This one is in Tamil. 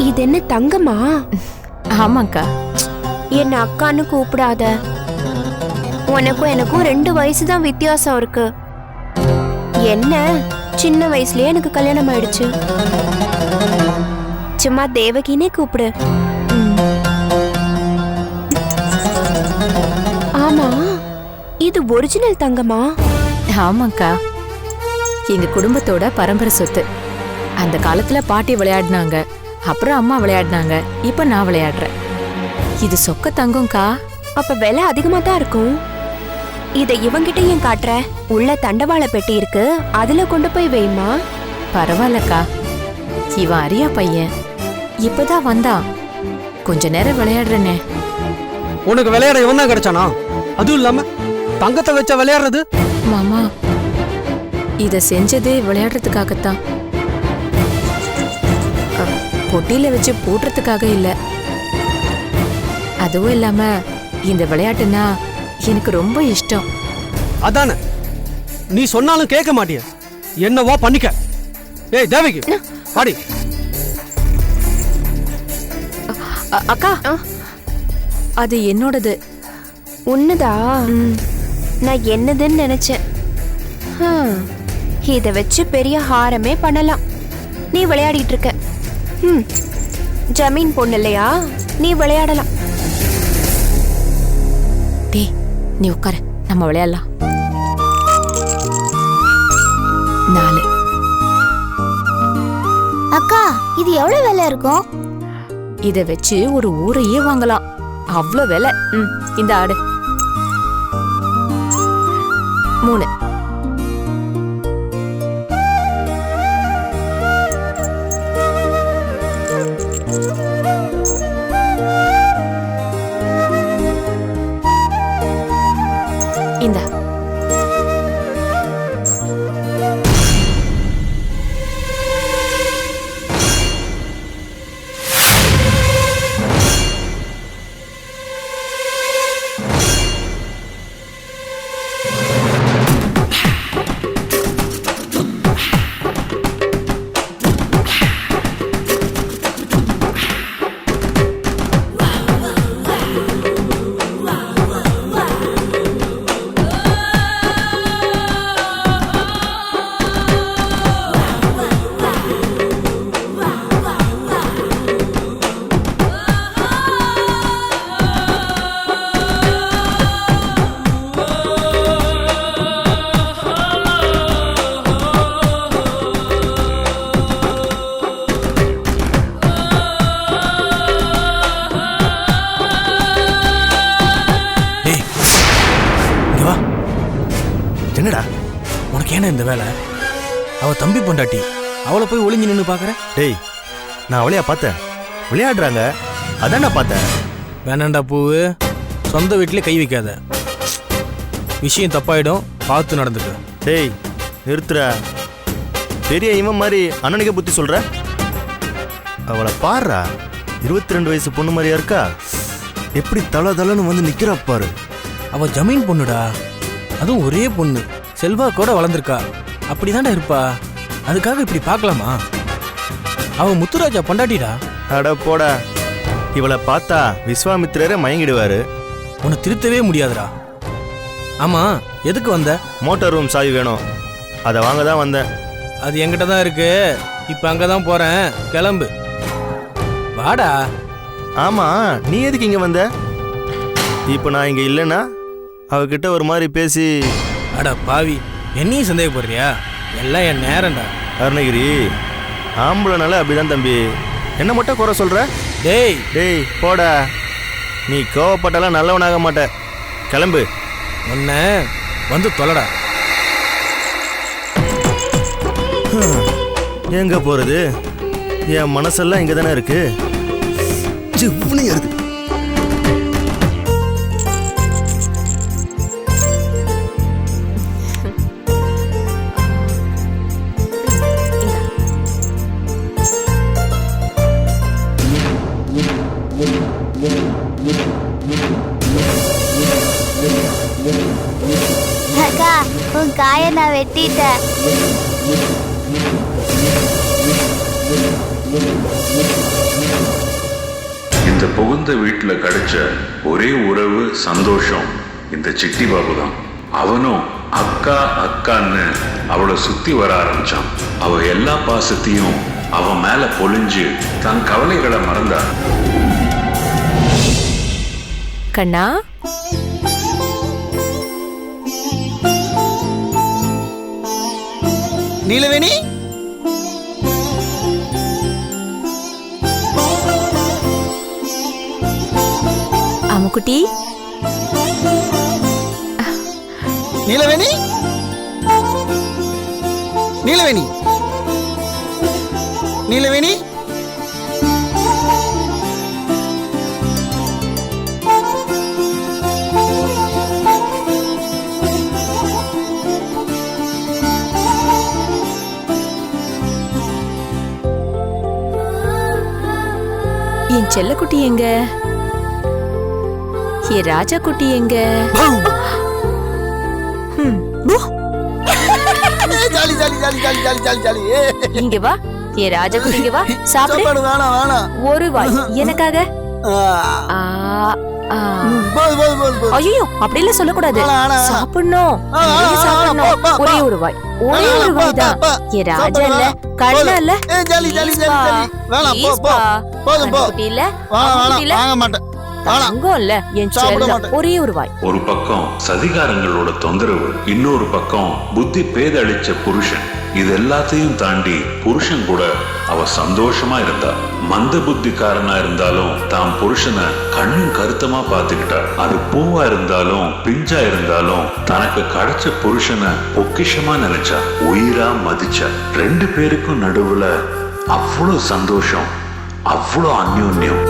இது என்ன தங்கமா? ஆமாக்கா. என்ன அக்கான்னு கூப்பிடாத. உனக்கும் எனக்கும் 2 வயசு தான் வித்தியாசம் இருக்கு. என்ன சின்ன வயசுலயே எனக்கு கல்யாணம் ஆயிடுச்சு. சும்மா தேவகினே கூப்பிடு. ஆமா, இது ஒரிஜினல் தங்கமா? ஆமாக்கா, எங்க குடும்பத்தோட பரம்பரை சொத்து. அந்த காலத்துல பாட்டி விளையாடினாங்க, அப்புறம் அம்மா விளையாடினாங்க, இப்ப நான் விளையாடுறேன். இது சொக்க தங்கம்க்கா. அப்ப விலை அதிகமா தான் இருக்கும். இத இவங்கிட்ட ஏன் காட்டுற? உள்ள தண்டவாள பெட்டி இருக்கு, அதுல கொண்டு போய் வைமா. பரவாயில்லக்கா, இவன் அரியா பையன், இப்பதான் வந்தான். கொஞ்ச நேரம் விளையாடுறனே. உனக்கு விளையாட இவன் தான் கிடைச்சானா? அதுவும் இல்லாம தங்கத்தை வச்ச விளையாடுறது? மாமா, இத செஞ்சதே விளையாடுறதுக்காகத்தான், பொட்டியில வச்சு போடுறதுக்காக இல்ல. அதுவும் இல்லாம இந்த விளையாட்டுனா எனக்கு ரொம்ப இஷ்டம். அதானே, நீ சொன்னாலும் கேட்க மாட்டிய. என்னவோ பண்ணிக்க. ஏய் தேவகி, பாடி. அக்கா, அது என்னோடது. உன்னதா? நான் என்னதுன்னு நினைச்சேன். இத வச்சு பெரிய ஹாரமே பண்ணலாம். நீ விளையாடிட்டு இருக்க. ஜமீன் பொண்ணு இல்லையா, நீ விளையாடலாம். டேய், நீ உட்கார, நம்ம விளையாடலாம். 4. அக்கா, இது எவ்வளவு விலை இருக்கும்? இத வச்சு ஒரு ஊரையே வாங்கலாம், அவ்வளோ விலை. இந்த ஆடு 3. இந்த என்னடா உனக்கு ஏன்னா இந்த வேலை? அவ தம்பி பொண்டாட்டி, அவளை போய் ஒளிஞ்சு நின்று பாக்குற? டேய், நான் அவளையா பார்த்தேன்? விளையாடுறாங்க, அதான் நான் பார்த்தேன். வேணாண்டா பூவு, சொந்த வீட்டிலே கை வைக்காத. விஷயம் தப்பாயிடும், பார்த்து நடந்துக்க. டேய் நிறுத்துற. பெரிய இவன் மாதிரி அண்ணனுக்கே புத்தி சொல்ற? அவளை பாடுறா, 22 வயசு பொண்ணு மாதிரியா இருக்கா? எப்படி தலை தலைன்னு வந்து நிக்கிறா பாரு. அவ ஜமீன் பொண்ணுடா, அதுவும் ஒரே பொண்ணு, செல்வா கூட வளர்ந்துருக்கா. அப்படிதான்டா இருப்பா. அதுக்காக இப்படி பார்க்கலாமா? அவன் முத்துராஜா பொண்டாட்டிடா. அட போடா, இவளை பார்த்தா விஸ்வாமித்திரரே மயங்கிடுவாரு. உன்னை திருத்தவே முடியாதுடா. ஆமா, எதுக்கு வந்த? மோட்டார் ரூம் சாவி வேணும், அதை வாங்க தான் வந்தேன். அது என்கிட்ட தான் இருக்கு, இப்ப அங்கதான் போறேன், கிளம்பு. வாடா. ஆமா, நீ எதுக்கு இங்க வந்த? இப்ப நான் இங்க இல்லைன்னா அவகிட்ட ஒரு மாதிரி பேசி. அட பாவி, என்னையும் சந்தேகப்படுறியா? எல்லாம் என் நேரம்டா. அருணகிரி, ஆம்பளைனால அப்படிதான் தம்பி. என்ன மட்டும் குறை சொல்ற? டேய் டேய் போடா, நீ கோவப்பட்டாலாம் நல்லவனாக மாட்ட. கிளம்பு. உன்ன வந்து தொலைடா. எங்க போறது? என் மனசெல்லாம் இங்க தானே இருக்கு. இருக்கு. அக்கா, உன் காயை நான் வெட்டிட்டேன். இந்த புகுந்த வீட்டுல கிடைச்ச ஒரே உறவு சந்தோஷம் இந்த சிட்டி பாபு தான். அவனும் அக்கா அக்கான்னு அவளை சுத்தி வர ஆரம்பிச்சான். அவ எல்லா பாசத்தையும் அவன் மேல பொழிஞ்சு தன் கவலைகளை மறந்தான். கண்ணா, நீலவேணி, அம்முக்குட்டி, நீலவேணி, நீலவேணி, நீலவேணி. என் செல்லக்குட்டி எங்க? என் ராஜா குட்டி எங்க? Jolly jolly jolly jolly jolly jolly jolly. இங்க வா, என் ராஜா குட்டி இங்க வா, சாப்பிடு. சாப்பாடு வேணாம் வேணாம். ஒரு வாய் எனக்காக. ஐயோ, அப்படி எல்லாம் சொல்லக்கூடாது. சாப்பிடணும், நிறைய சாப்பிடணும். ஒரே ஒரு வாய், ஒரே ஒரு வாய் தான். என் ராஜா இல்ல, கண்ணா இல்ல. Jolly jolly jolly jolly. வேணாம், போ போ. போதும் போ. குட்டி இல்ல, வேணாம் வேணாம், வாங்க மாட்டேன். தங்கம் இல்ல, என் செல்லம். ஒரே ஒரு வாய். ஒரு பக்கம் சதிகாரங்களோட தொந்தரவு, இன்னொரு பக்கம் புத்தி பேதளிச்ச புருஷன். இது எல்லாத்தையும் தாண்டி புருஷன் கூட அவ சந்தோஷமா இருந்தா. மந்த புத்திக்காரனா இருந்தாலும் தான் புருஷனை கண்ணும் கருத்தமா பாத்துக்கிட்டா. அது பூவா இருந்தாலும் பிஞ்சா இருந்தாலும் தனக்கு கிடைச்ச புருஷனை பொக்கிஷமா நினைச்சா, உயிரா மதிச்சா. ரெண்டு பேருக்கும் நடுவுல அவ்வளவு சந்தோஷம், அவ்வளவு அந்யோன்யம்.